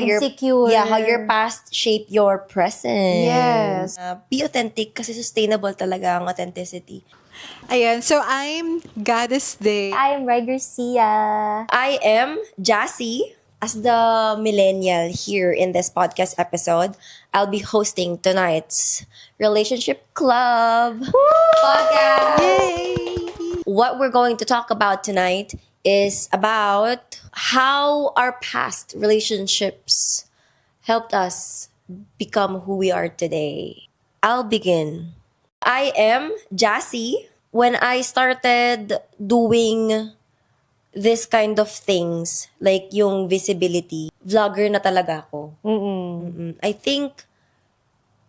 Insecure. How your past shape your present. Yes. Be authentic kasi sustainable talaga ang authenticity. Ayan, so I'm Goddess Day. I'm Rai Garcia. I am Jassy. As the millennial here in this podcast episode, I'll be hosting tonight's Relationship Club podcast. Yay! What we're going to talk about tonight is about how our past relationships helped us become who we are today. I'll begin. I am Jassy. When I started doing this kind of things, like yung visibility, vlogger na talaga ako. I think,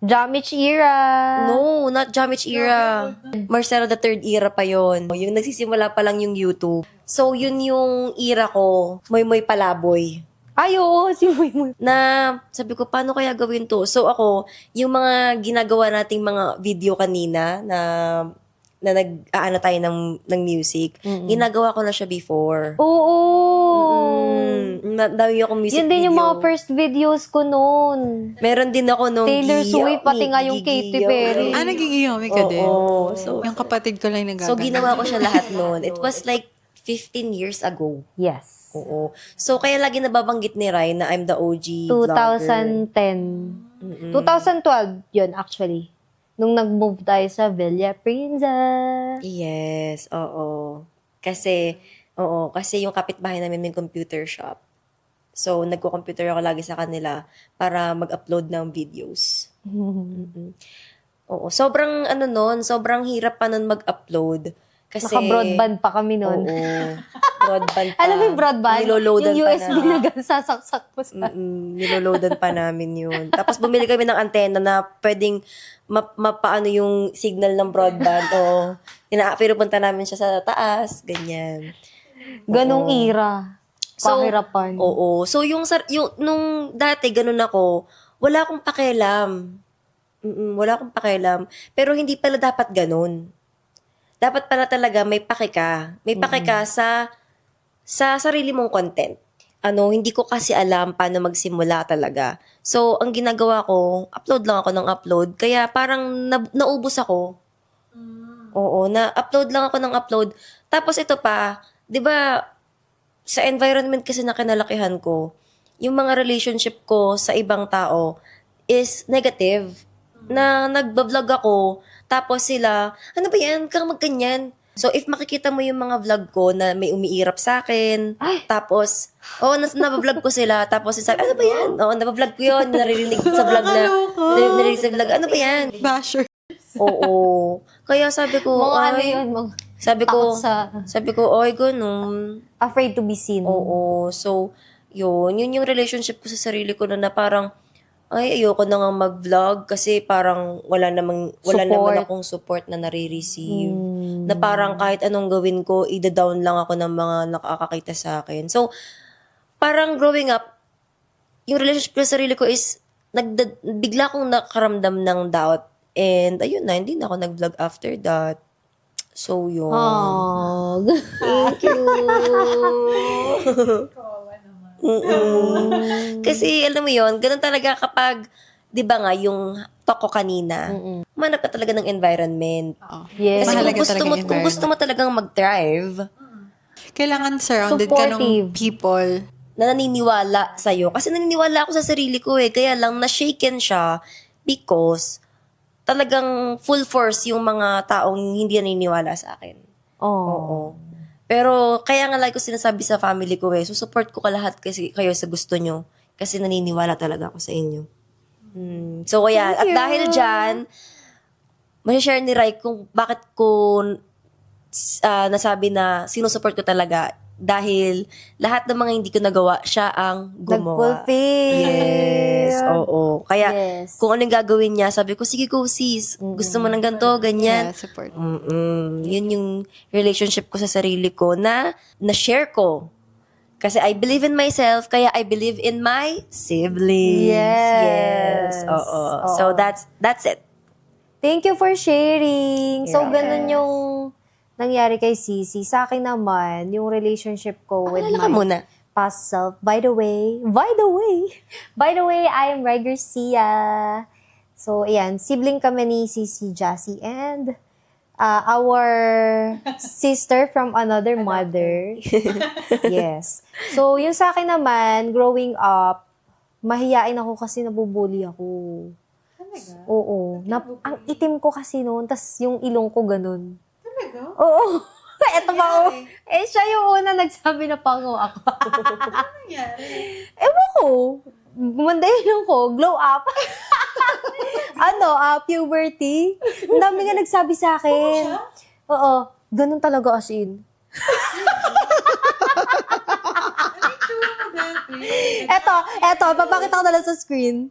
Jamich era. no, not Jamich era. Marcelo the Third era pa yon. Yung nagsisimula pa lang yung YouTube. So, yun yung era ko, Moy Palaboy. Ay, oo, si Muy. Na sabi ko, paano kaya gawin to? So ako, yung mga ginagawa nating mga video kanina na nag-aano tayo ng music, ginagawa ko na siya before. Oo. Dami akong music Yun din video. yung mga first videos ko noon. Meron din ako nung Taylor Swift, pati nga yung Katy Perry. Naging iyomi ka din. Oo. So, Yung kapatid ko lang nagagano. so ginawa ko siya lahat noon. It was like 15 years ago. Yes. Oo. So, kaya lagi nababanggit ni Rai na I'm the OG vlogger. 2010. 2012 yun, actually. Nung nag-move tayo sa Villa Prinza. Yes, oo. Kasi yung kapitbahay namin may computer shop. So, nagko-computer ako lagi sa kanila para mag-upload ng videos. Oo, sobrang sobrang hirap pa nun mag-upload. Kasi, Naka-broadband pa kami noon. Oo, broadband pa. Alam mo yung broadband? Niloloadan Yung pa USB na. na sasaksak mo sa... Niloloadan pa namin yun. Tapos bumili kami ng antena na pwedeng mapaano yung signal ng broadband. Pinupunta namin siya sa taas. Ganyan. Ganong era. So, Pahirapan. Oo. So, nung dati, ganun ako, wala akong pakialam. Wala akong pakialam. Pero hindi pala dapat ganun. Dapat pala talaga may paki ka. May paki ka sa sarili mong content. Hindi ko kasi alam paano magsimula talaga. So, ang ginagawa ko, upload lang ako ng upload. Kaya parang naubos ako. Oo, na-upload lang ako ng upload. Tapos ito pa, di ba, sa environment kasi na kinalakihan ko, yung mga relationship ko sa ibang tao is negative. Na nagbablog ako, tapos sila, ano ba yan? Kang magganyan. So, if makikita mo yung mga vlog ko na may umiirap sa akin, tapos, nabablog ko sila, tapos sabi, ano ba yan? Nabablog ko yun, naririnig sa vlog naririnig sa vlog, ano ba yan? Basher. Oo. Kaya sabi ko, Mga ano yun, mga sabi ko, takot sa... ganun. Afraid to be seen. Oo. So, yun yung relationship ko sa sarili ko na parang, ayoko na nga mag-vlog kasi parang wala naman akong support na nare-receive. Na parang kahit anong gawin ko, ida-down lang ako ng mga nakakakita sa akin. So, parang growing up, yung relationship ko sa sarili ko is, bigla akong nakaramdam ng doubt. And ayun na, hindi na ako nag-vlog after that. So, yun. Thank you. Kasi, alam mo yun, ganun talaga kapag, di ba nga, yung talk ko kanina, manap ka talaga ng environment. Yes. Kasi Mahalaga talaga yung kung gusto mo talagang mag-thrive, Kailangan surrounded ka Supportive. ng people. na naniniwala sa'yo. Kasi naniniwala ako sa sarili ko kaya lang na-shaken siya because talagang full force yung mga taong hindi naniniwala sa akin. Oo. Pero kaya nga like ko sinasabi sa family ko support ko lahat kasi kayo sa gusto nyo. Kasi naniniwala talaga ako sa inyo. So kaya, at dahil dyan, share ni Rai kung bakit ko nasabi na sinusupport ko talaga dahil lahat ng mga hindi ko nagawa, siya ang gumawa. Nag-fulfill. Yes, oo. Kaya Yes. kung anong gagawin niya, sabi ko, sige go sis, gusto mo ng ganito, ganyan. Yeah, support. Yun yung relationship ko sa sarili ko na na-share ko. Kasi I believe in myself, kaya I believe in my siblings. Yes. Oo. Oo. So that's it. Thank you for sharing. So, Yeah. ganun yung nangyari kay Sisi. Sa akin naman, yung relationship ko with Pakilala ka muna. past self. By the way, I am Ray Garcia. So, ayan, sibling kami ni Sisi Jassy and our sister from another mother. Yes. So, yung sa akin naman, growing up, mahiyain ako kasi nabubuli ako. Talaga? Oo. Ang itim ko kasi noon, tas yung ilong ko ganun. Talaga? Oo. Eto ba ako? Siya yung una nagsabi na pango ako. Ano nangyari? Ewan ko. Gumanda yung ilong ko. Glow up. Puberty. Ang dami nga nagsabi sa akin. Oo. Ganun talaga as in. Eto, papakita ko na lang sa screen.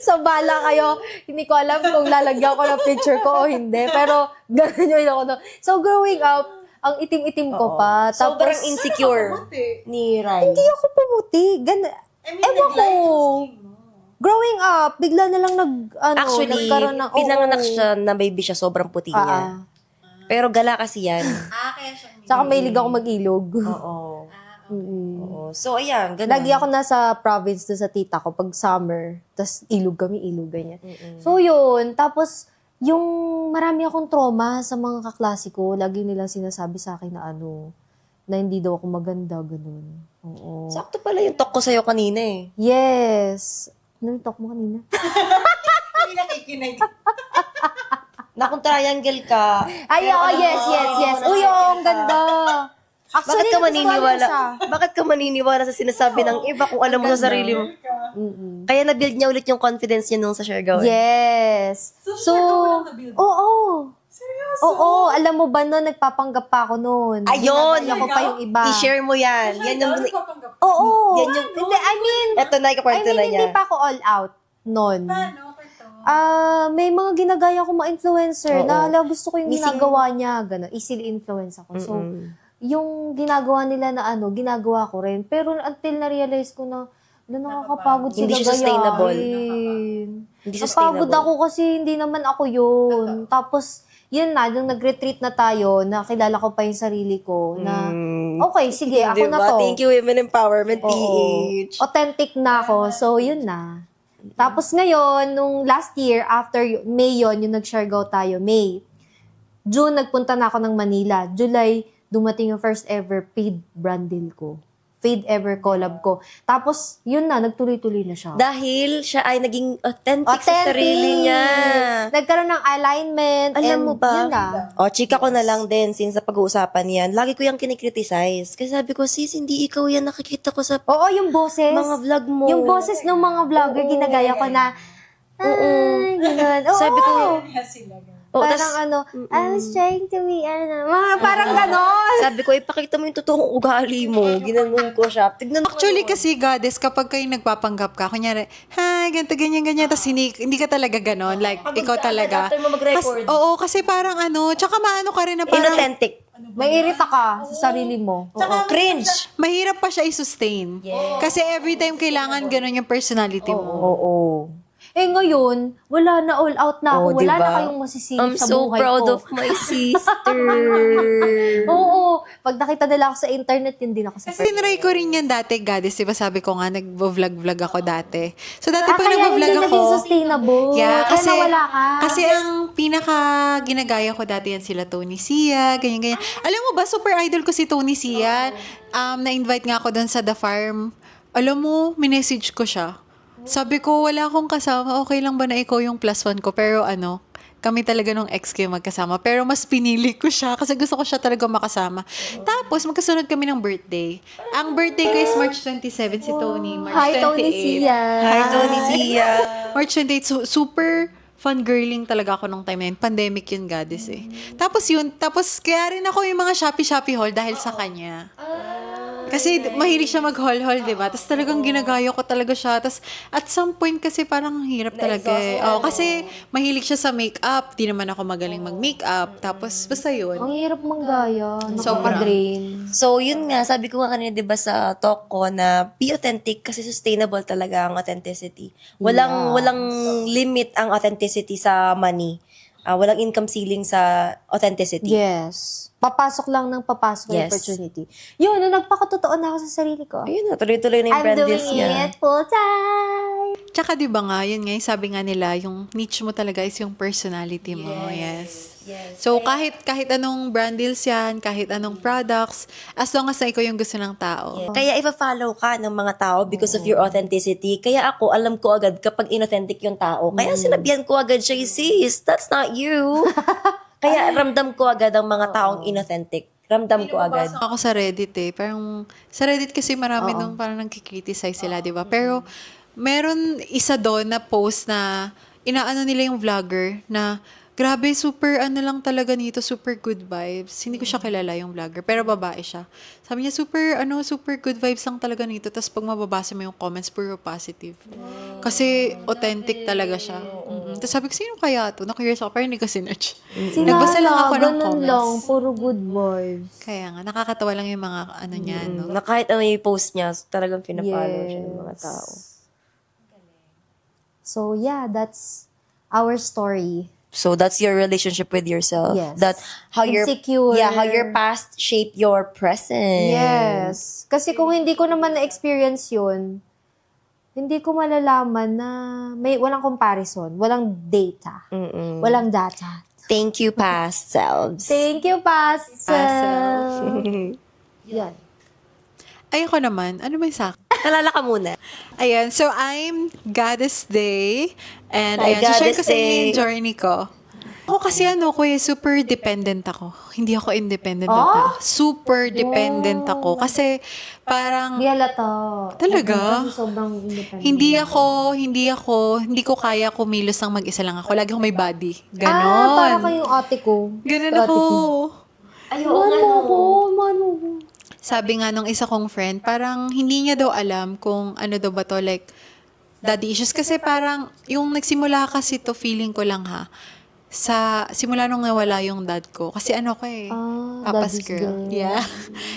So, bala kayo. Hindi ko alam kung lalagyan ko ng picture ko o hindi. Pero, ganun yung ilong ko. So, growing up, ang itim-itim ko pa. Sobrang insecure ni Rai. Hindi ako pumuti. Ewan ko. Growing up, bigla na lang Actually, nagkaroon ng... pinanganak siya na baby siya, sobrang puti niya. Pero gala kasi yan. Kaya siya. Tsaka mahilig ako mag-ilog. Oo. Mm. Oo. So, ayan, ganun. Lagi ako nasa province doon sa tita ko pag summer. Tapos ilog ganyan. So, yun. Tapos, yung marami akong trauma sa mga kaklase ko, lagi nilang sinasabi sa akin na na hindi daw ako maganda, ganun. Oo. Sakto pala yung talk ko sa'yo kanina eh. Yes. Ano yung talk mo kanina? Hindi nakikinig. Na kung triangle ka. Ay, oo, yes. Uy, ang ganda. Actually, Bakit ka nagustuhan ko maniniwala? siya. Bakit ka maniniwala sa sinasabi ng iba kung alam mo sa sarili mo? Kaya na-build niya ulit yung confidence niya nung sa Siargao. Yes. So, oo. Seryoso? Oo, alam mo ba noon, nagpapanggap pa ako noon. Ayun! Ginagaya ko pa yung iba. I-share mo yan. Yan yung... Oo. Yan yung- Hindi, I mean, Eto na, ikakwento na hindi niya. pa ako all out noon. Paano? May mga ginagaya ko mga influencer Oo. na gusto ko yung Missing- ginagawa niya. Ganun, easily influence ako. So, yung ginagawa nila na ginagawa ko rin. Pero until na-realize ko na, nakakapagod sila Hindi siya sustainable. gayahin. Hindi Napagod sustainable. ako kasi hindi naman ako yun. Tapos, yun na, nung nag-retreat na tayo, nakilala ko pa yung sarili ko na, okay, sige, ako na to. Thank you, Women Empowerment Oo. PH. Authentic na ako. So, yun na. Tapos ngayon, nung last year, after May yun, yung nag-Siargao tayo, May. June, nagpunta na ako ng Manila. July, dumating yung first ever paid brand deal ko. Paid ever collab ko. Tapos, yun na, nagtuloy-tuloy na siya. Dahil siya ay naging authentic sa sarili niya. Nagkaroon ng alignment. Alam mo ba? Yun na. O, chika ko na lang din, since sa pag-uusapan yan, lagi ko yung kinikriticize. Kasi sabi ko, sis, hindi ikaw yan nakikita ko sa Oo, yung boses. mga vlog mo. Yung boses ng mga vlogger, ginagaya ko na, ganun. Oo. Sabi ko, oh, Parang I was trying to be, mga parang ganon. sabi ko, ipakita mo yung totoong ugali mo. Ginanon ko siya. Tignan mo. Actually, kasi, goddess, kapag kayo nagpapanggap ka, kunyari, hi, ganito, ganyan, tapos hindi ka talaga ganon. Like, Pagod ikaw ka talaga. agad after mo mag-record. Oo, kasi parang tsaka maano ka rin na parang, Inauthentic. May irita ka sa sarili mo. Oo, cringe. mahirap pa siya i-sustain. Kasi every time kailangan ganon yung personality mo. Oo. Ngayon, wala na, all out na ako. Oo, Wala diba? na kayong masisingit I'm sa so buhay proud ko. of my sister. Oo. Pag nakita nila ako sa internet, yun din ako sa Kasi tinry ko rin yan dati, goddess. Diba sabi ko nga, nag-vlog ako dati. So dati pag kaya nag-vlog hindi ako, naging sustainable. yeah, Kaya kasi, nawala ka. kasi ang pinaka ginagaya ko dati yan sila Tony Sia, ganyan. Alam mo ba, super idol ko si Tony Sia. Na-invite nga ako doon sa The Farm. Alam mo, minessage ko siya. Sabi ko, wala akong kasama. Okay lang ba na ikaw yung plus one ko? Pero kami talaga nung ex ko yung magkasama. Pero mas pinili ko siya kasi gusto ko siya talaga makasama. Tapos, magkasunod kami ng birthday. Ang birthday ko is March 27, si Tony. March 28. Hi, Tony Sia. Hi, Tony Sia. March 28. So, super fangirling talaga ako nung time na yun. Pandemic yun, goddess eh. Tapos kaya rin ako yung mga Shopee haul dahil sa kanya. Kasi mahilig siya mag-haul-haul, diba? Tapos talagang ginagaya ko talaga siya. Tapos at some point kasi parang hirap talaga eh. Oo, kasi mahilig siya sa makeup. Di naman ako magaling mag-makeup. Tapos basta yun. Ang hirap manggaya. Sobrang. Nakaka-drain. So, yun nga, sabi ko nga kanina, di ba, sa talk ko na be authentic kasi sustainable talaga ang authenticity. Walang limit ang authenticity sa money. Walang income ceiling sa authenticity. Yes. Papasok lang ng papasok yung Yes. opportunity. Yun, nung nagpakatotoo na ako sa sarili ko. Ayun na, tuloy-tuloy na yung I'm brand doing deals niya. it full time. Tsaka di ba nga, yun nga, yung sabi nga nila, yung niche mo talaga is yung personality mo. Yes. Yes. So, kahit anong brand deals yan, kahit anong products, as long as na ikaw yung gusto ng tao. Kaya ifa-follow ka ng mga tao because of your authenticity. Kaya ako, alam ko agad kapag inauthentic yung tao. Kaya sinabihan ko agad siya, sis, that's not you. Kaya ramdam ko agad ang mga taong inauthentic. Ramdam ko agad. Ako sa Reddit parang sa Reddit kasi marami nung parang nagkikriticize sila, di ba? Pero meron isa doon na post na inaano nila yung vlogger na grabe, super ano lang talaga nito, super good vibes. Hindi ko siya kilala yung vlogger, pero babae siya. Sabi niya, super good vibes lang talaga nito. Tapos pag mababasa mo yung comments, puro positive. Kasi authentic talaga siya. Tapos sabi ko, sino kaya to? Na-curious ako, pero hindi ko sinerch. Nagbasa lang ako ng ganun comments. lang, puro good vibes. Kaya nga, nakakatawa lang yung mga ano niya, no? Na kahit ano yung post niya, talagang pinapollow siya ng mga tao. So yeah, that's our story. So that's your relationship with yourself. Yes. That how Insecure. how your past shaped your present. Yes. Kasi kung hindi ko naman na-experience yun, hindi ko malalaman na walang comparison, walang data, walang data. Thank you, past selves. Thank you, past self. Yan. Ay, ako naman. Ano ba yung sa akin? Kalala ka muna. Ayan, so I'm Goddess Day. And Hi, ayan, share ko Goddess sa inyo Day. yung journey ko. Ako kasi super dependent ako. Hindi ako independent na tao. Super dependent ako. Kasi parang, Di halata. Talaga? Kasi sobrang independent. hindi ko kaya kumilos ng mag-isa lang ako. Lagi akong may body. Ganon. Para kayong ate ko. Ganon Ate ako. Ayoko Mano ko. Sabi nga nung isa kong friend, parang hindi niya daw alam kung ano daw ba to, like, daddy issues. Kasi parang, yung nagsimula kasi to, feeling ko lang simula nung nawala yung dad ko. Kasi ano ko Papa's daddy's girl. girl. Yeah.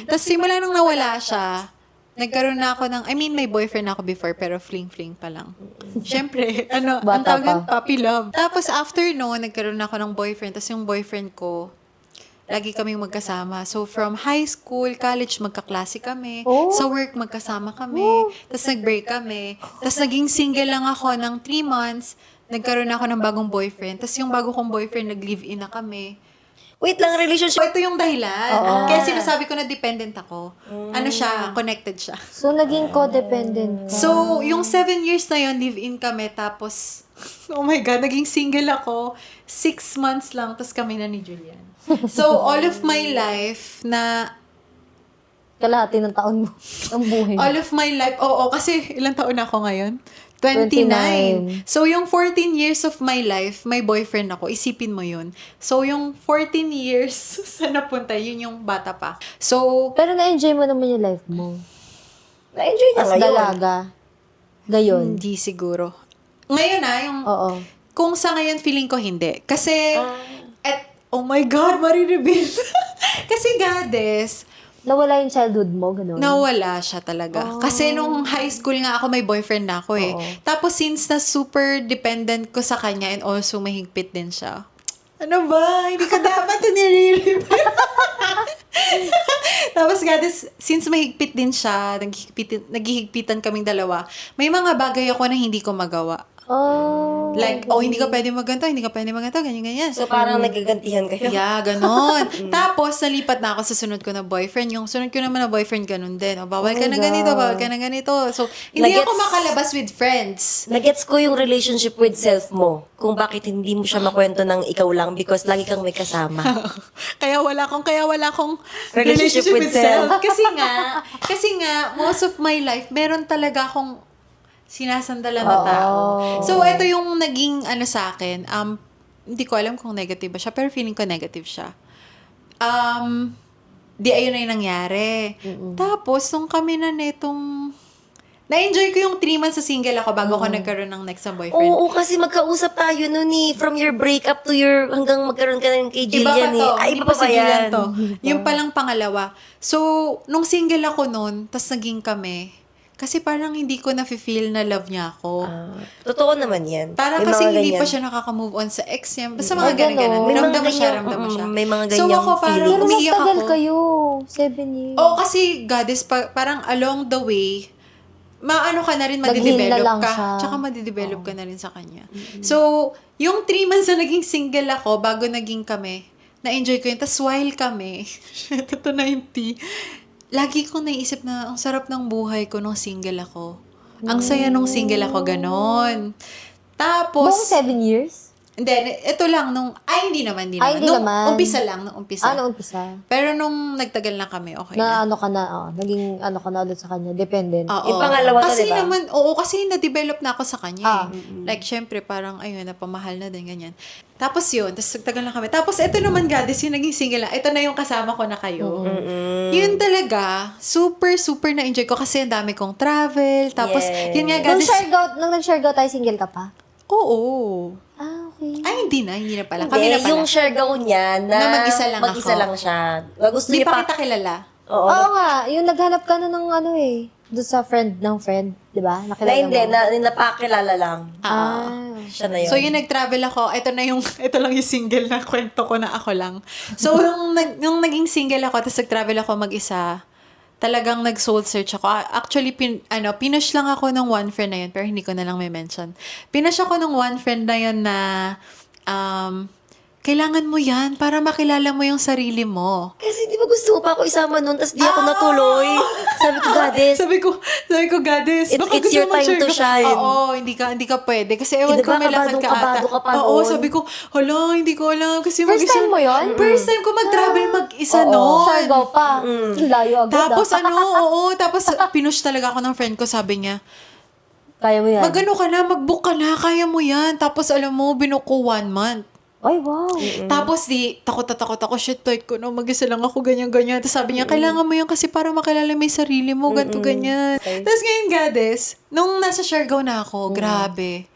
Tapos simula nung nawala siya, nagkaroon na ako may boyfriend ako before, pero fling-fling pa lang. Siyempre, ang Bata tawag pa. ng puppy love. Tapos after noon, nagkaroon na ako ng boyfriend. Tapos yung boyfriend ko, lagi kaming magkasama. So, from high school, college, magkaklase kami. Oh. Sa work, magkasama kami. Tapos nag-break kami. Tapos naging single lang ako ng 3 months. Nagkaroon ako ng bagong boyfriend. Tapos yung bago kong boyfriend, nag-live-in na kami. Wait lang, relationship. So, ito yung dahilan. Kaya sinasabi ko na dependent ako. Ano siya, connected siya. So, naging codependent ka. So, yung 7 years na yun, live-in kami. Tapos, oh my God, naging single ako. 6 months lang, tapos kami na ni Julian. So, all of my life na Kalahati ng taon mo. Ang buhay mo. all of my life, kasi ilang taon na ako ngayon? 29. 29. So, yung 14 years of my life, may boyfriend ako. Isipin mo yun. So, yung 14 years, saan napunta? Yun yung bata pa. So, Pero na-enjoy mo naman yung life mo. Na-enjoy niya As ngayon. dalaga. Gayon. hindi siguro. Ngayon yung Oo. kung sa ngayon, feeling ko hindi. Kasi, oh my God, marireveal. Kasi Goddess, Nawala yung childhood mo, gano'n. nawala siya talaga. Kasi nung high school nga ako, may boyfriend na ako eh. Oo. Tapos since na super dependent ko sa kanya and also mahigpit din siya. Ano ba? Hindi ko dapat nire-reveal. Tapos Goddess, since mahigpit din siya, naghihigpitan kaming dalawa, may mga bagay ako na hindi ko magawa. Oh. Like, hindi ka pwede maganto, ganyan-ganyan. So parang nagagantihan kayo. Yeah, ganon. Tapos, nalipat na ako sa sunod ko na boyfriend. Yung sunod ko naman na boyfriend, ganon din. Bawal ka na ganito, bawal ka na ganito. So, hindi Nagets- ako makalabas with friends. Nagets ko yung relationship with self mo. Kung bakit hindi mo siya makwento ng ikaw lang because lagi kang may kasama. kaya wala akong Relationship with self. Kasi nga, most of my life, meron talaga akong sinasandalan na tao. So, ito yung naging sa akin. Hindi ko alam kung negative ba siya, pero feeling ko negative siya. Ayun na yung nangyari. Tapos, nung kami na netong na-enjoy ko yung 3 months sa single ako bago ako nagkaroon ng next na boyfriend. Oo, kasi magkausap tayo nun from your breakup to hanggang magkaroon ka na kay Iba pa Jillian to. Ay, Hindi iba pa si Julian yan. to. Yung palang pangalawa. So, nung single ako nun, tas naging kami, Kasi parang hindi ko na-feel na love niya ako. Totoo naman yan. Parang May kasi mga hindi ganyan. pa siya nakaka-move on sa ex niya. Basta mga Ay, ganun-ganun. ganon. May mga Ramdam mo siya, ganyan, ramdam mo siya. may mga So ganyang ako parang feelings. Pero mas umiiyak tagal ako. kayo. 7 years. Oo, kasi goddess, parang along the way, maano ka na rin, Nag-heal na madidevelop lang ka. siya. Tsaka madidevelop ka na rin sa kanya. So, yung 3 months na naging single ako, bago naging kami, na-enjoy ko yun. Tapos while kami, ito na yung tea, lagi kong naisip na ang sarap ng buhay ko nung single ako. Ang saya nung single ako, ganon. Tapos, Buong 7 years? hindi, ito lang nung, hindi naman. Ay, hindi nung naman. umpisa lang, nung umpisa. Ano umpisa? Pero nung nagtagal na kami, okay Na na. ano ka na, naging ano ka na ulit sa kanya, dependent. Oo. Yung pangalawa to, kasi diba? naman, kasi na-develop na ako sa kanya. Ah. Like, syempre, parang, ayun, napamahal na din, ganyan. Tapos yun, tapos nagtagal na kami. Tapos, ito naman, goddess, yung naging single na, ito na yung kasama ko na kayo. Yun talaga, super, super na-enjoy ko kasi ang dami kong travel. Tapos, Yes. yun nga, Nung goddess. nag-share go tayo, single ka pa? Oo. Ah, okay. Ay, hindi na pala. Hindi, Kami na pala. yung share go niya na, Na mag-isa lang mag-isa ako. lang siya. Gusto Hindi niya pa pa. kita kilala. Oo. Oo nga, yung naghanap ka na ng ano eh, doon sa friend ng friend, di ba? Na Nakilala hindi, mo. napakilala lang. Ah, Siya na yun. So, yung nag-travel ako, ito lang yung single na kwento ko na ako lang. So, nung naging single ako, tapos nag-travel ako mag-isa, talagang nag-soul search ako. Actually, pinush lang ako ng one friend na yun, pero hindi ko na lang may mention. Pinush ako ng one friend na yun na, kailangan mo yan para makilala mo yung sarili mo. Kasi di ba gusto mo pa ako isama nun, tapos di ako natuloy. Sabi ko, goddess, Sabi ko, goddess, baka It's gusto your mo time mag-share to ka." shine. Oo, hindi ka pwede. Kasi ewan Di ko, ba, may lakad ka kabado ata. ka pa Oo, nun? sabi ko, hala, hindi ko alam. Kasi First time mo yun? First time ko mag-travel mag-isa noon. share go pa. Layo agad Tapos ah. tapos pinush talaga ako ng friend ko, sabi niya, Kaya mo yan. magano ka na, mag-book ka na, kaya mo yan. Tapos alam mo, binuko ko 1 month. Ay, wow. Tapos takot na takot ako, shit, tight ko na, mag-isa lang ako, ganyan-ganyan. Tapos sabi niya, kailangan mo yan kasi para makilala mo yung sarili mo, ganito, ganyan. Tapos ngayon, goddess, nung nasa Siargao na ako, grabe.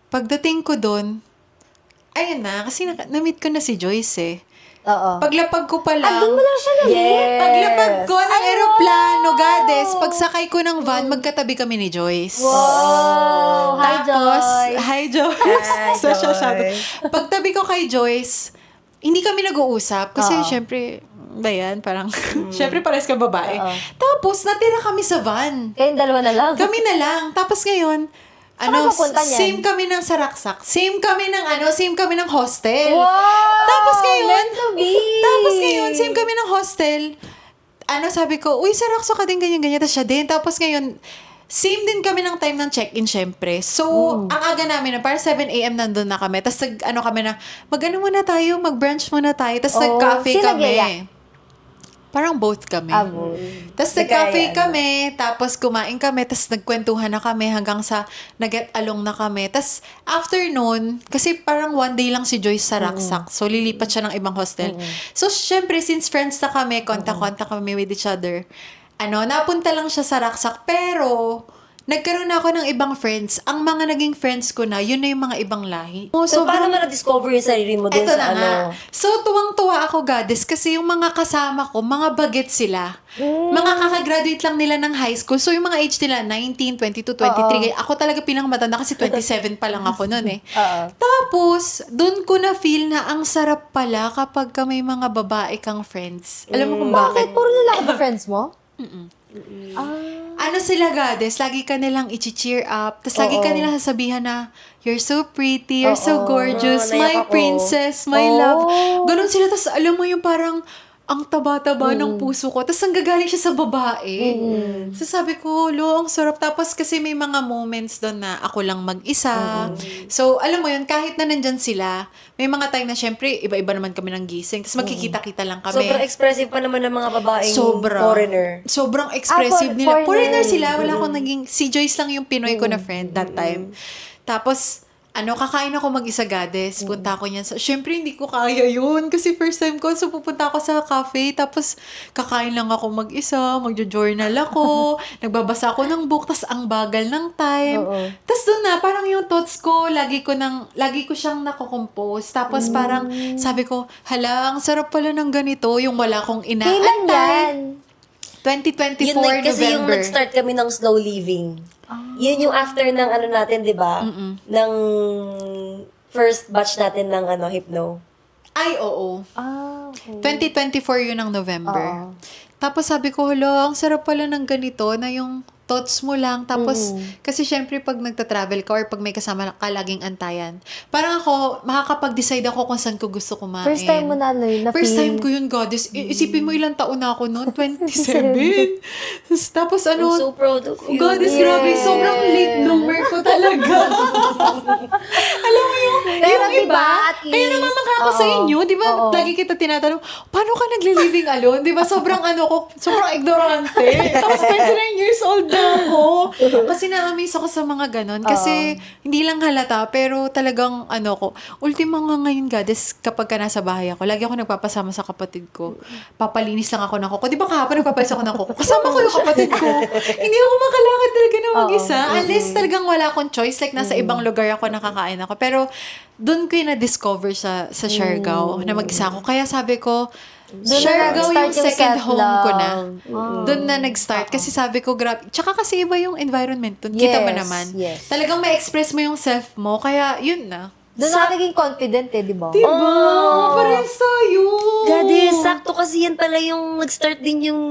Pagdating ko doon, ayun na, kasi na-meet ko na si Joyce eh. Oo. Paglapag ko pa lang, Doon mo lang siya na yes. paglapag ko ng aeroplano, goddess, pagsakay ko ng van, magkatabi kami ni Joyce. Wow. Hi, Tapos, Joy. hi, Joyce. Hi, Social Joyce. shout. Pagtabi ko kay Joyce, hindi kami nag-uusap. Kasi, Oo. syempre, ba yan? Parang, syempre, pares ka babae. Oo. Tapos, natira kami sa van. Kayong dalawa na lang. Kami na lang. Tapos ngayon, Saan ka pupunta niyan? same kami ng saraksak. Same kami ng hostel. Wow! Tapos ngayon, Meant to be! same kami ng hostel. Sabi ko, uy, sarakso ka din, ganyan-ganyan. Tapos siya din. Tapos ngayon, same din kami ng time ng check-in, syempre. So, ang aga namin na, para 7 a.m. nandun na kami. Tapos, kami na, muna tayo, mag-brunch muna tayo. Tapos, Oh, nag-cafe sino kami. nagyaya? Parang both kami. Abo. Tapos nag-cafe kami, tapos kumain kami, tapos nagkwentuhan na kami hanggang sa nag-get along na kami. Tapos afternoon, kasi parang one day lang si Joyce sa Raksak. So lilipat siya ng ibang hostel. So syempre, since friends na kami, kontak-kontak kami with each other, napunta lang siya sa Raksak. Pero, nagkaroon na ako ng ibang friends. Ang mga naging friends ko na, yun na yung mga ibang lahi. So, paano mo na-discover yung sarili mo dun Eto sa na nga. So, tuwang-tuwa ako, goddess, kasi yung mga kasama ko, mga bagets sila. Mga kakagraduate lang nila ng high school. So, yung mga age nila, 19, 22, 23. Ako talaga pinakamatanda kasi 27 pa lang ako noon eh. Oo. Tapos, dun ko na feel na ang sarap pala kapag ka may mga babae kang friends. Alam mo kung bakit? Bakit? Puro lalaki ba friends mo? Sila, goddess, lagi ka nilang i-cheer up. Tapos lagi ka nilang sasabihan na, you're so pretty, you're so gorgeous, Naiyak my ako. princess, my love. Ganon sila. Tapos alam mo yung parang, ang taba-taba ng puso ko. Tapos nanggagaling siya sa babae. So sabi ko, ang sarap. Tapos kasi may mga moments doon na ako lang mag-isa. So alam mo yun, kahit na nandyan sila, may mga time na syempre, iba-iba naman kami ng gising. Tapos magkikita-kita lang kami. Sobrang expressive pa naman ng mga babaeng foreigner. Sobrang expressive nila. foreigner. Foreigner sila. Wala akong naging, si Joyce lang yung Pinoy ko na friend that time. Tapos, kakain ako mag-isa, goddess. Punta ako niyan. Siyempre, hindi ko kaya yun. Kasi first time ko. So, pupunta ako sa cafe. Tapos, kakain lang ako mag-isa. Magjo-journal ako. Nagbabasa ako ng book. Tapos, ang bagal ng time. Oo. Tapos, doon na, parang yung thoughts ko, lagi ko siyang nakocompose. Tapos, parang, sabi ko, hala, ang sarap pala ng ganito. Yung wala akong inaantay. Kailan yan? 2024 Yun like, kasi yung November. nag-start kami ng slow living. Yun yung after ng ano natin, di ba? Ng first batch natin ng hypno. Ay, oo. Okay. 2024 yun ng November. Tapos sabi ko, hala, ang sarap pala ng ganito na yung thoughts mo lang. Tapos, kasi syempre pag nagta-travel ka or pag may kasama ka laging antayan, parang ako, makakapag-decide ako kung saan ko gusto kumain. First time mo na First time ko yun, goddess. Isipin mo ilang taon na ako noon, 27. Tapos I'm ano, so proud of you. goddess, grabe, sobrang late bloomer ko talaga. Alam mo yung, Pero yung diba, iba, at kaya least, namamaka ako sa oo. inyo, di ba? Oo. Lagi kita tinatanong, paano ka nagli-living alone? Di ba? Sobrang sobrang ignorante. Tapos 29 years old na ako. Kasi na-amaze ako sa mga ganon. Kasi hindi lang halata, pero talagang ko. Ultimo nga ngayon, goddess, kapag ka nasa bahay ako, lagi ako nagpapasama sa kapatid ko. Papalinis lang ako ng kuko. Di ba kahapon nagpapalis ako ng kuko? Kasama ko yung kapatid ko. Hindi ako makalakad talaga na mag-isa. Unless talagang wala akong choice. Like, nasa ibang lugar ako, nakakain ako. Pero, doon ko yung na-discover sa Siargao na mag-isa ako. Kaya sabi ko, Doon na Siargao nag-start yung second home ko na. self-love. Doon na nag-start. Kasi sabi ko, grabe. Tsaka kasi iba yung environment doon. Kita mo Yes, naman. yes. Talagang ma-express mo yung self mo. Kaya, yun na. Doon na naging confident di ba? Diba? Parehas tayo. Goddess, sakto kasi yan pala yung nag-start din yung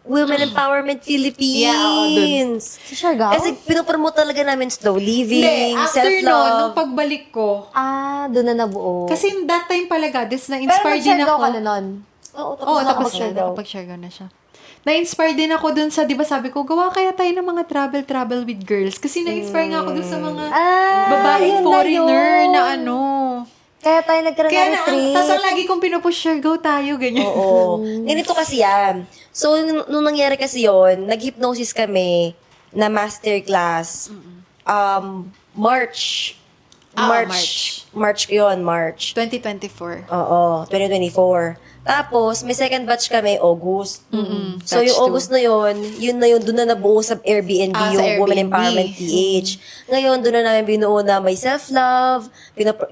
Women Empowerment Philippines. Sa Siargao? Kasi pinopromote talaga namin slow Hindi, living, after nun, nung self-love. pagbalik ko, Doon na nabuo. kasi that time pala, goddess, pero na-inspire din nag-Siargao ako. ka na nun. Oo, Oo, tapos nakapag-Siargao. nakapag-Siargao na siya. Na-inspire din ako dun sa, di ba sabi ko, gawa kaya tayo ng mga travel with girls. Kasi na-inspire nga ako dun sa mga babaeng yun na foreigner yun. na ano. Kaya tayo nagkaroon Kaya ng na, retreat. tapos ang lagi kong pinupush, Siargao tayo, ganyan. Oo. Ganito kasi yan. So, nung nangyari kasi yon, nag-hypnosis kami na masterclass. March. March yun, March. 2024. Oo, 2024. Tapos, may second batch kami, August. So, Batch yung August na yun doon na nabuo sa Airbnb, Ah, yung sa Women Airbnb. Empowerment PH. Ngayon, doon na namin binuo na may self-love.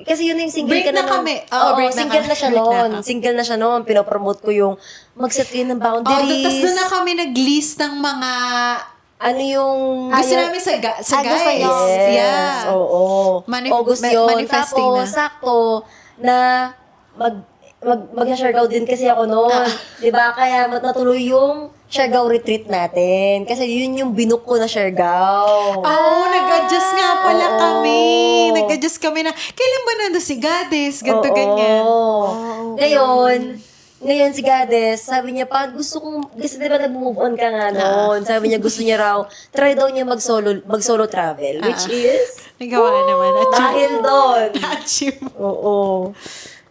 Kasi yun yung single Break ka na nun. kami. Oo, Oo, break na single kami. na siya Break na noon. kami. Single na siya noon. Pinopromote ko yung mag-set kayo ng Oh, boundaries. tapos doon na kami nag-list ng mga Ano yung... gusto namin sa gusto guys. nyo. Yeah. Oo. August yun. Manifesting Tapos, na. sakto na mag-Siargao din kasi ako noon. Diba? Kaya natuloy yung Siargao retreat natin. Kasi yun yung binook ko na Siargao. Oo, nag-adjust nga pala Oo. kami. Nag-adjust kami na, kailan ba nando si Goddess? Ganto, Oo. ganyan. Ngayon si Goddess, sabi niya, gusto diba nag-move on ka nga noon? Sabi niya, gusto niya raw, try daw niya mag-solo travel. Which is, Nagawa naman. dahil doon. Achieve. Oo.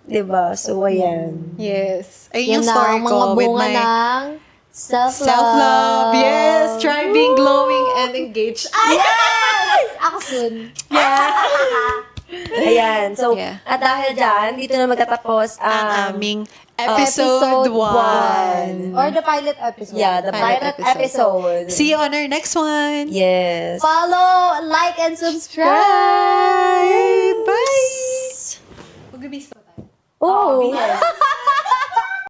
Diba? So, ayan. Yes. Ayun Yan yung na story ang ko mga with bunga my ng self-love. self-love. Yes. Try being glowing and engaged. Ay! Yes! Ako soon. Ayan. So, Yeah. at dahil dyan, dito na magtatapos Ang aming episode 1. Or the pilot episode. Yeah, the pilot episode. See you on our next one. Yes. Follow, like, and subscribe. Bye! Bye! Mag-ubis pa tayo. Oh. Yes.